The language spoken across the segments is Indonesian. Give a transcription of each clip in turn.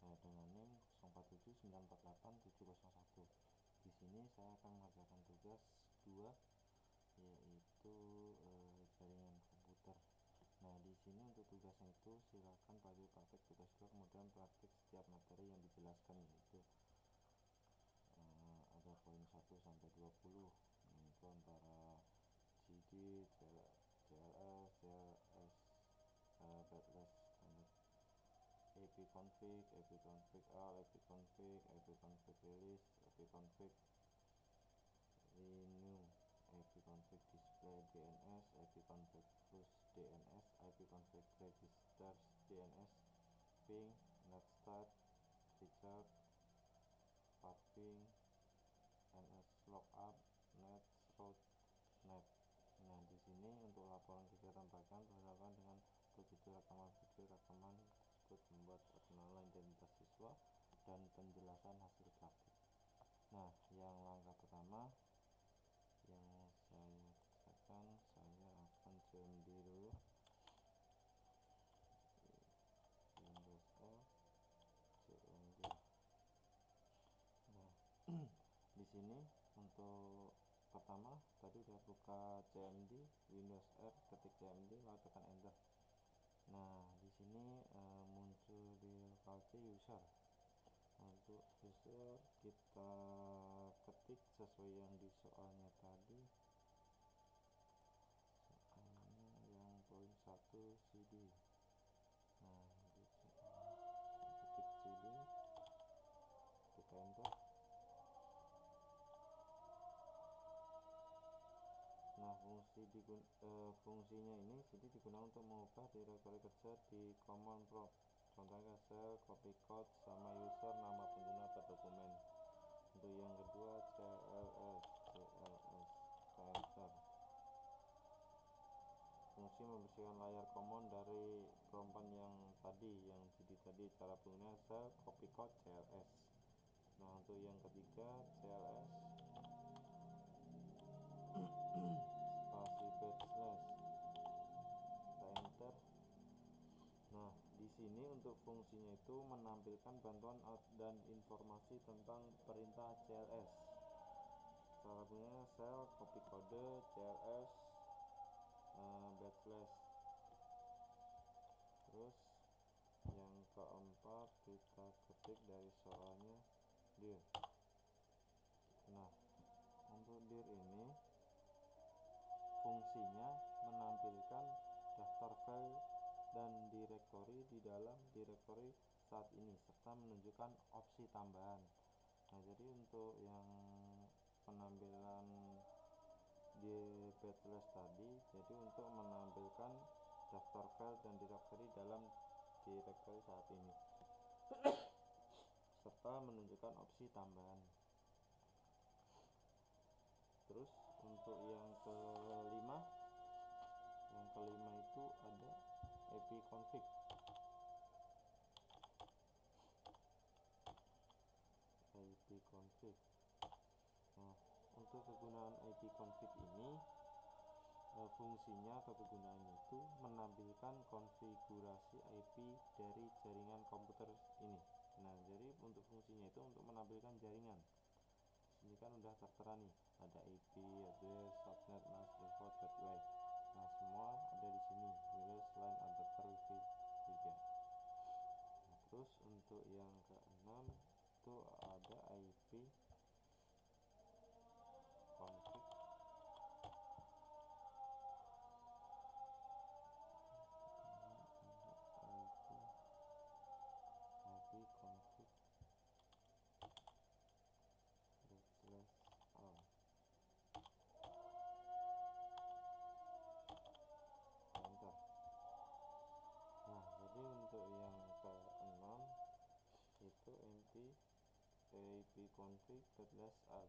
Saya dengan NIM 0479487001. Di sini saya akan mengerjakan tugas 2, yaitu jaringan komputer. Nah, di sini untuk tugasnya itu silakan praktik tugas 2, kemudian praktik setiap materi yang dijelaskan, yaitu ada poin 1 sampai 20, yaitu antara CD, CLS, CLS, batless, ipconfig, ipconfig all, ipconfig, ipconfig release, ipconfig renew, ipconfig display DNS, ipconfig push DNS, ipconfig registers DNS, ping, net start, recharge, pathing, ns lookup, net route, net. Nah, di sini untuk laporan kegiatan pelajaran berhadapan dengan begitu rekaman video rekaman tersebut membuat perkenalan identitas siswa dan penjelasan hasil praktik. Nah, yang langkah pertama yang saya kerjakan, saya akan cmd dulu, Windows L cmd. Nah, di sini untuk pertama tadi udah buka cmd Windows R, ketik cmd lalu tekan enter. Nah, di sini muncul di locality user. Untuk user kita ketik sesuai yang di soalnya tadi, soalnya yang poin 1 CD. Nah, ketik CD, kita enter. Nah, fungsinya ini CD digunakan untuk mengubah direktori kerja di command prompt. Contohnya shell, copy code, sama user, nama pengguna atau dokumen. Untuk yang kedua CLS, enter. Fungsi membersihkan layar command dari prompt yang tadi, yang CD tadi. Cara penggunaan shell, copy code, CLS. Nah, untuk yang ketiga CLS spasi backslash, kita enter. Nah, di sini untuk fungsinya itu menampilkan bantuan dan informasi tentang perintah CLS. Cara penggunanya shell, copy kode, CLS, backslash. Terus yang keempat kita ketik dari soalnya dir. Nah, untuk dir ini fungsinya menampilkan daftar file dan direktori di dalam direktori saat ini serta menunjukkan opsi tambahan. Nah, jadi untuk yang penampilan di backslash tadi, jadi untuk menampilkan daftar file dan direktori dalam direktori saat ini serta menunjukkan opsi tambahan. Terus untuk yang kelima itu ada ipconfig. Nah, untuk kegunaan ipconfig ini fungsinya atau kegunaannya itu menampilkan konfigurasi IP dari jaringan komputer ini. Nah, jadi untuk fungsinya itu untuk menampilkan jaringan. Ini kan udah tertera nih, ada IP, address, subnet, mask, default, gateway. Nah, semua ada di sini, wireless LAN adapter Wi-Fi 3. Nah, terus untuk yang keenam itu ada IP config. IP config backslash all, enter. Nah, jadi untuk yang keenam itu ipconfig backslash all.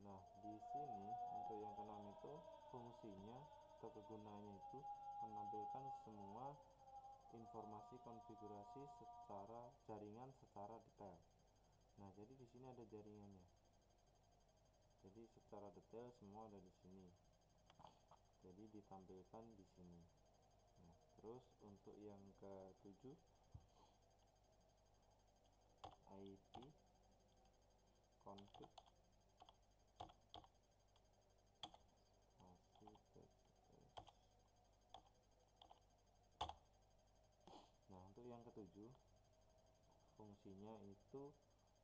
Nah, di sini untuk yang keenam itu fungsinya atau kegunaannya itu menampilkan semua informasi konfigurasi secara jaringan secara detail. Nah, jadi di sini ada jaringannya. Jadi secara detail semua ada di sini. Jadi ditampilkan di sini. Nah, terus untuk yang ke-7 ketujuh, fungsinya itu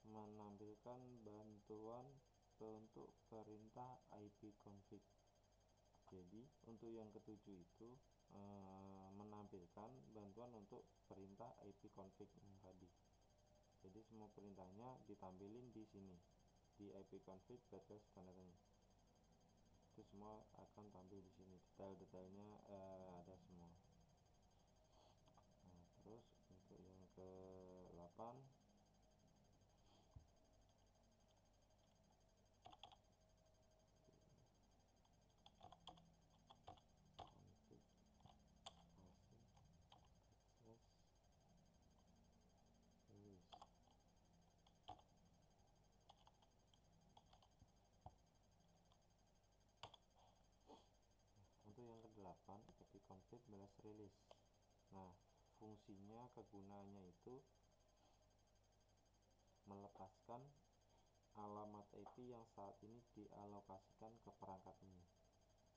menampilkan bantuan untuk perintah IP config. Jadi untuk yang ketujuh itu menampilkan bantuan untuk perintah IP config tadi. Jadi semua perintahnya ditampilin di sini di IP config batas tanda tanya. Itu semua akan tampil di sini, detail-detailnya ada semua. Nah, terus untuk yang ke-8 untuk yang ke-8 IP config balas release. Nah, fungsinya kegunaannya itu melepaskan alamat IP yang saat ini dialokasikan ke perangkat ini.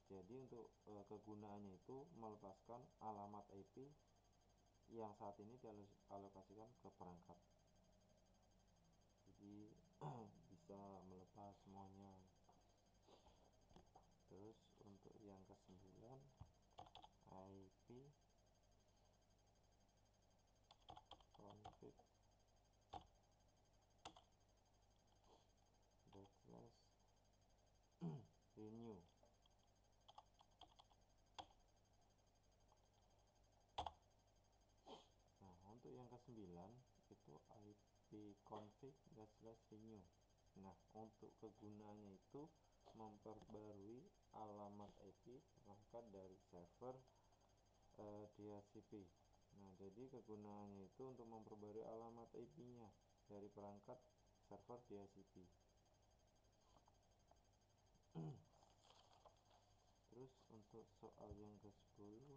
Jadi untuk kegunaannya itu melepaskan alamat IP yang saat ini dialokasikan ke perangkat. Jadi bisa melepas semuanya. Terus untuk yang ke-9 IP config backslash renew. Nah, untuk yang ke-9 itu IP config backslash renew. Nah, untuk kegunaannya itu memperbarui alamat IP perangkat dari server DHCP. Nah, jadi kegunaannya itu untuk memperbarui alamat IP-nya dari perangkat server DHCP. Terus untuk soal yang ke-10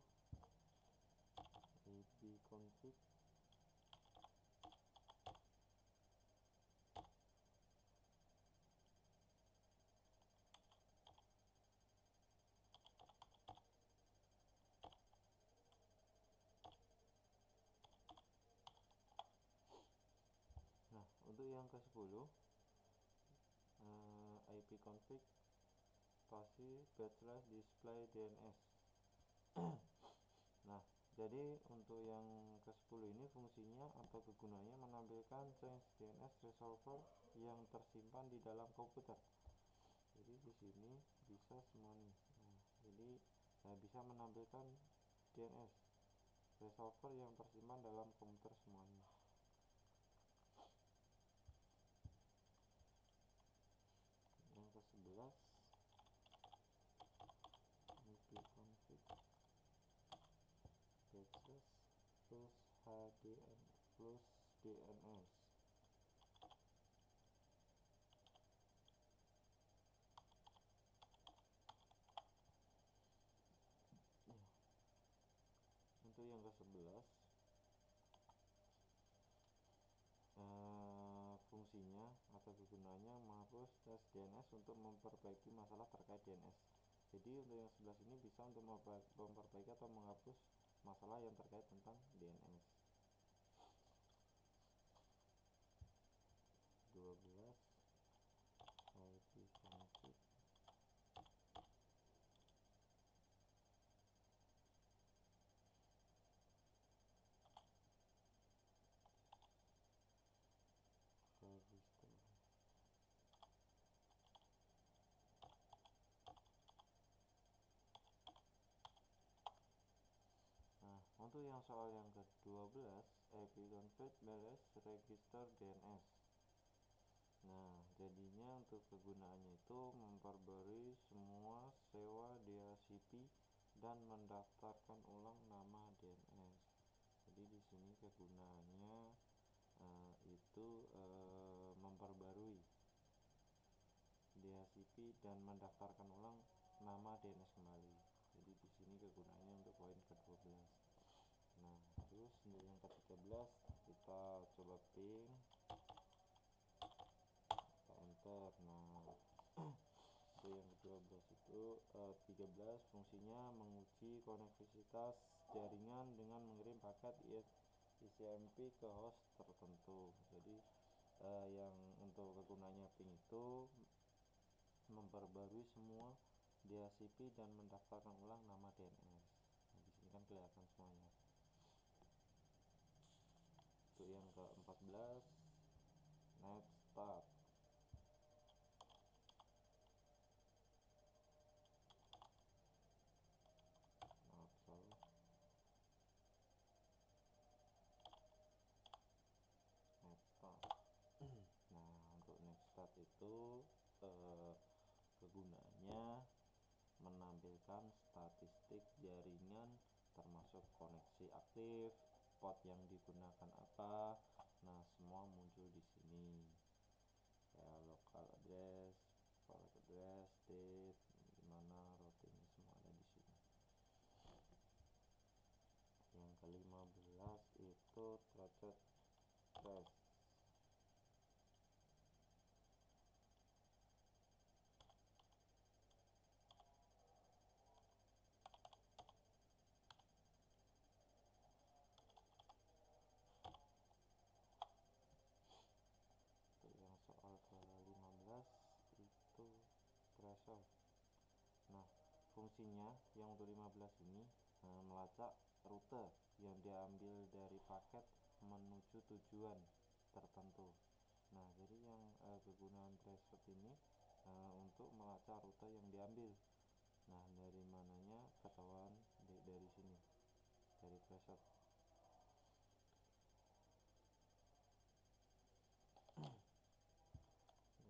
IP config Nah, untuk yang ke-10 IP config spasi backslash display DNS. Nah, jadi untuk yang ke-10 ini fungsinya atau kegunaannya menampilkan change DNS resolver yang tersimpan di dalam komputer. Jadi di sini bisa semua nih. Nah, jadi bisa menampilkan DNS resolver yang tersimpan dalam komputer semuanya. Yang ke-11 IP config backslash plus HDN plus DNS. Untuk yang ke-11 fungsinya atau kegunaannya menghapus tes DNS untuk memperbaiki masalah terkait DNS. Jadi untuk yang 11 ini bisa untuk memperbaiki atau menghapus masalah yang terkait tentang DNS. 12 IP config register. Nah, untuk yang soal yang ke-12 IP config balas register DNS. Nah, jadinya untuk kegunaannya itu memperbarui semua sewa DHCP dan mendaftarkan ulang nama DNS. Jadi di sini kegunaannya itu memperbarui DHCP dan mendaftarkan ulang nama DNS kembali. Jadi di sini kegunaannya untuk poin ke-12. Nah, terus untuk yang ke-13 kita coba ping, kita enter. Nah, untuk yang ke-12 itu 13 fungsinya menguji koneksivitas jaringan dengan mengirim paket CCMP ke host tertentu. Jadi yang untuk kegunaannya ping itu memperbarui semua DHCP dan mendaftarkan ulang nama DNS. Nah, di sini kan kelihatan semuanya. Untuk yang ke-14, net start. Nah, untuk next start itu kegunaannya menampilkan statistik jaringan termasuk koneksi aktif, port yang digunakan apa. Nah, semua muncul di sini. Kayak local address, forward address, date, dimana routing, semua ada di sini. Yang ke-15 itu threaded trace. Soal ke-15 itu threshold. Nah, fungsinya yang untuk 15 ini melacak rute yang diambil dari paket menuju tujuan tertentu. Nah, jadi yang kegunaan threshold ini untuk melacak rute yang diambil. Nah, dari mananya ketahuan dari sini, dari threshold.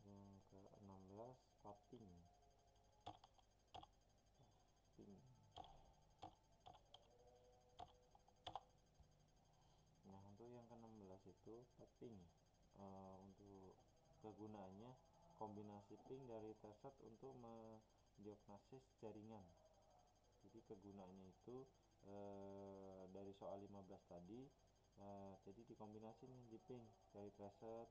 Yang ke-16 pathing. Nah, untuk yang ke-16 itu pathing. Untuk kegunaannya kombinasi ping dari threshold untuk mendiagnosis jaringan. Jadi kegunaannya itu dari soal 15 tadi, jadi dikombinasi nih di ping dari threshold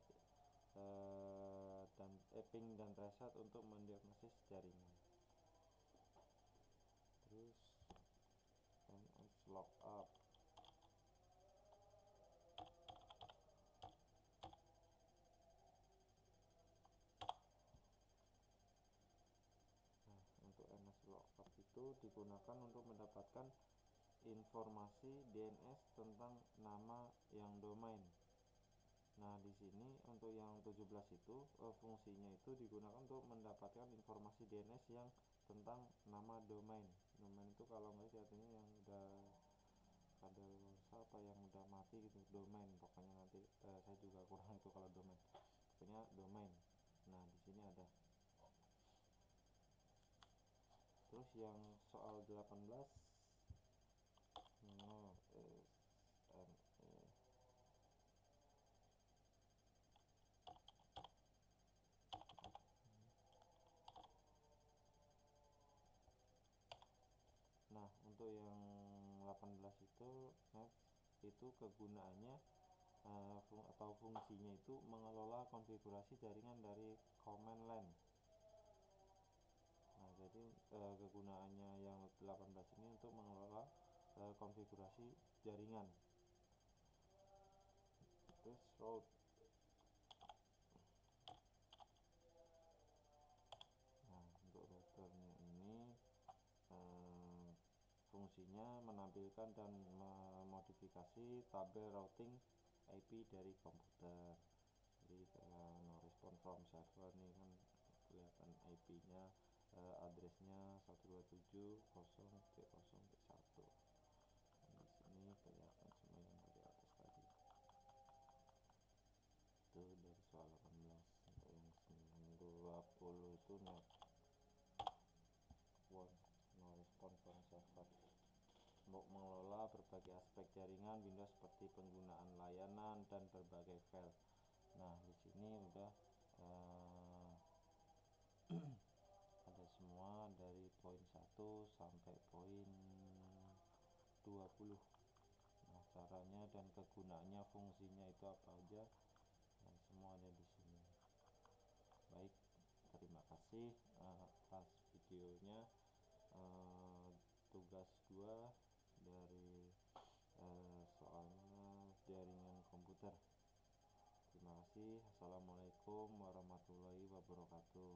dan ping dan threshold untuk mendiagnosis jaringan. Terus NS lookup. Nah, untuk NS lookup itu digunakan untuk mendapatkan informasi DNS tentang nama yang domain. Nah, di sini untuk yang 17 itu fungsinya itu digunakan untuk mendapatkan informasi DNS yang tentang nama domain. Domain itu kalau nggak artinya yang udah ada apa yang udah mati gitu, domain. Pokoknya nanti saya juga kurang itu kalau domain. Pokoknya domain. Nah, di sini ada. Terus yang soal 18 Nah, untuk yang 18 itu kegunaannya atau fungsinya itu mengelola konfigurasi jaringan dari command line. Nah, jadi kegunaannya yang 18 ini untuk mengelola konfigurasi jaringan. Terus route. Nah, untuk routernya ini fungsinya menampilkan dan memodifikasi tabel routing IP dari komputer. Jadi no response from server nih kan kelihatan IP-nya, addressnya 127.0.0.1. Di sini kelihatan semua yang dari atas tadi. Itu dari soal 18. Untuk yang 20 itu net one no response from server. Untuk mengelola berbagai aspek jaringan Windows seperti penggunaan layanan dan berbagai file. Nah, di sini udah ada semua dari poin 1 sampai poin 20. Nah, caranya dan kegunaannya, fungsinya itu apa aja, dan semua ada di sini. Baik, terima kasih atas videonya. Tugas 2 dari soalnya dari kasih. Assalamualaikum warahmatullahi wabarakatuh.